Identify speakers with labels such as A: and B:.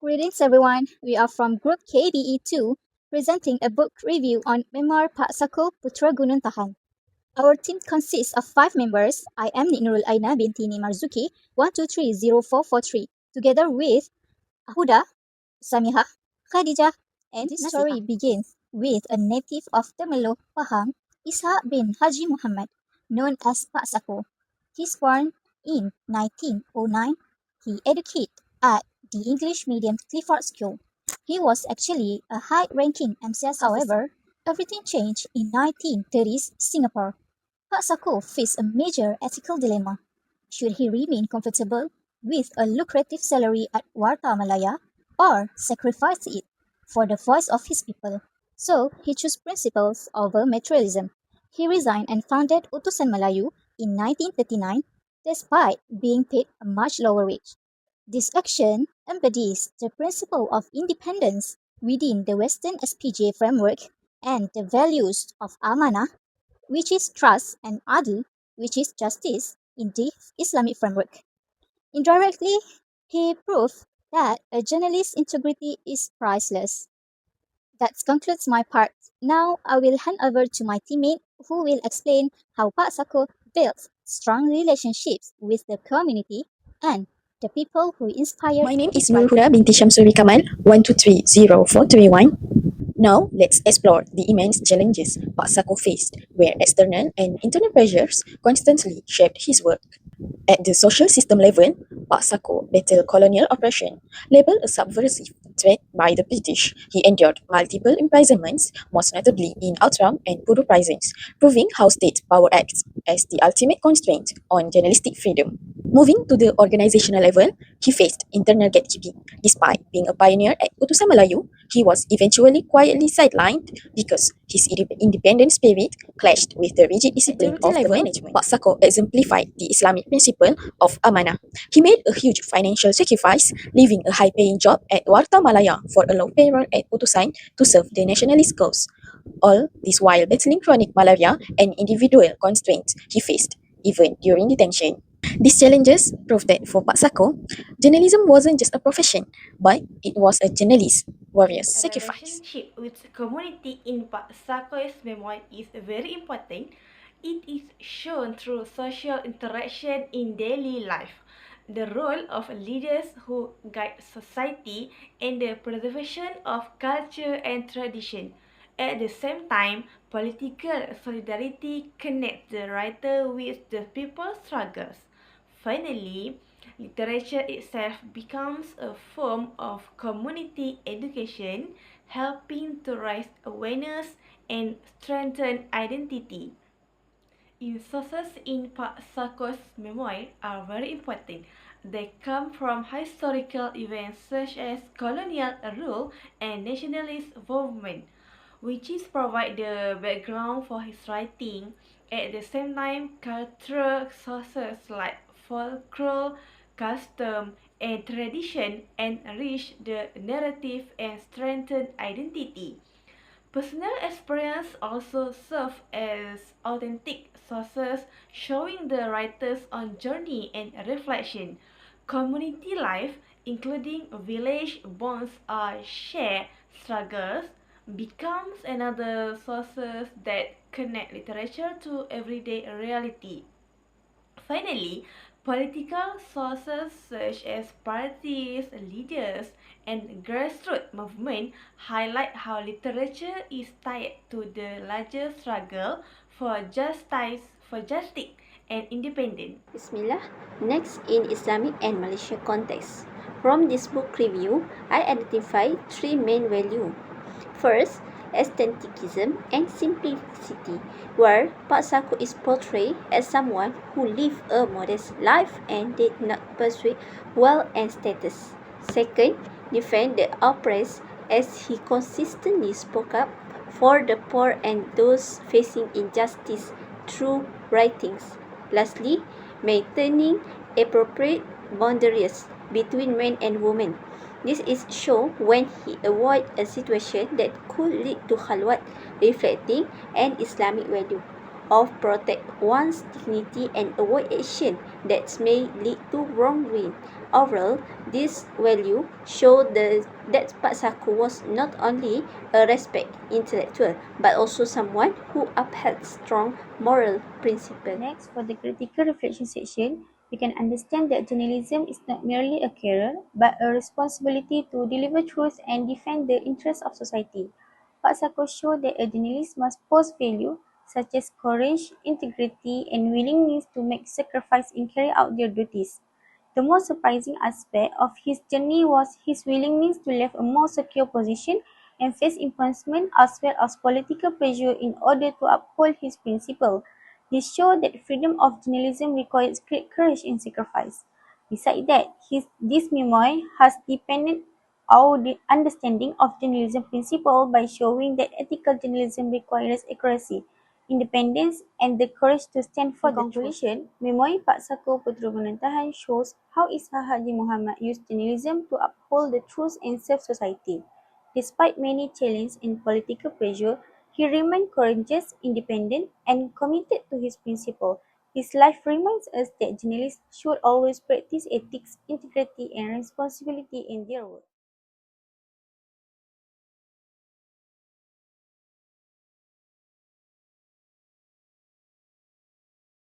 A: Greetings everyone, we are from Group KBE2 presenting a book review on Memoir Pak Sako Putera Gunung Tahan. Our team consists of 5 members. I am NURUL Aina binti MARZUKI 1230443 together with HUDA, SAMIHAH, KHADIJAH, and this story begins with a native of Temerloh, Pahang, Ishak bin Haji Muhammad, known as Pak Sako. He's born in 1909. He educated at the English medium Clifford School. He was actually a high-ranking MCS However, everything changed in 1930s Singapore. Pak Sako faced a major ethical dilemma. Should he remain comfortable with a lucrative salary at Warta Malaya or sacrifice it for the voice of his people? So he chose principles over materialism. He resigned and founded Utusan Melayu in 1939 despite being paid a much lower wage. This action embodies the principle of independence within the Western SPJ framework and the values of amanah, which is trust, and adl, which is justice, in the Islamic framework. Indirectly, he proved that a journalist's integrity is priceless. That concludes my part. Now I will hand over to my teammate who will explain how Pak Sako built strong relationships with the community and the people who inspired
B: My name is
A: his writing.
B: Huda binti SHAMSURI KAMAL 1230431. Now, let's explore the immense challenges Pak Sako faced, where external and internal pressures constantly shaped his work. At the social system level, Pak Sako battled colonial oppression. Labeled a subversive threat by the British, he endured multiple imprisonments, most notably in Outram and Pudu prisons, proving how state power acts as the ultimate constraint on journalistic freedom. Moving to the organizational level, he faced internal gatekeeping. Despite being a pioneer at Utusan Melayu, he was eventually quietly sidelined because his independent spirit clashed with the rigid discipline of the management. Pak Sako exemplified the Islamic principle of amanah. He made a huge financial sacrifice, leaving a high-paying job at Warta Malaya for a low payroll at Utusan to serve the nationalist cause. All this while battling chronic malaria and individual constraints he faced, even during detention. These challenges prove that for Pak Sako, journalism wasn't just a profession, but it was a journalist warrior's
C: A
B: sacrifice.
C: relationship with community in Pak Sako's memoir is very important. It is shown through social interaction in daily life, the role of leaders who guide society, and the preservation of culture and tradition. At the same time, political solidarity connects the writer with the people's struggles. Finally, literature itself becomes a form of community education, helping to raise awareness and strengthen identity. Sources in Pak Sako's memoir are very important. They come from historical events such as colonial rule and nationalist movement, which is provide the background for his writing. At the same time, cultural sources like folklore, custom, and tradition enrich the narrative and strengthen identity. Personal experience also serve as authentic sources, showing the writer's own journey and reflection. Community life, including village bonds or shared struggles, becomes another sources that connect literature to everyday reality. Finally, political sources such as parties, leaders, and grassroots movement highlight how literature is tied to the larger struggle for justice and independence.
D: Bismillah. Next, in Islamic and Malaysia context. From this book review, I identify three main values. First, aestheticism and simplicity, where Pak Sako is portrayed as someone who lived a modest life and did not pursue wealth and status. Second, defend the oppressed, as he consistently spoke up for the poor and those facing injustice through writings. Lastly, maintaining appropriate boundaries between men and women. This is shown when he avoid a situation that could lead to khalwat, reflecting an Islamic value. of protect one's dignity and avoid action that may lead to wrongdoing. Overall, this value showed that Pak Sako was not only a respect intellectual but also someone who upheld strong moral principles.
E: Next, for the critical reflection section, we can understand that journalism is not merely a career but a responsibility to deliver truth and defend the interests of society. Pak Sako showed that a journalist must possess value such as courage, integrity, and willingness to make sacrifice and carry out their duties. The most surprising aspect of his journey was his willingness to leave a more secure position and face imprisonment as well as political pressure in order to uphold his principle. This showed that freedom of journalism requires great courage and sacrifice. Besides that, this memoir has deepened our understanding of journalism principle by showing that ethical journalism requires accuracy, independence, and the courage to stand for the truth. In conclusion, Memoir Pak Sako Putera Tahan shows how Ishak Haji Muhammad used journalism to uphold the truth and serve society. Despite many challenges and political pressure, he remained courageous, independent, and committed to his principle. His life reminds us that journalists should always practice ethics, integrity, and responsibility in their work.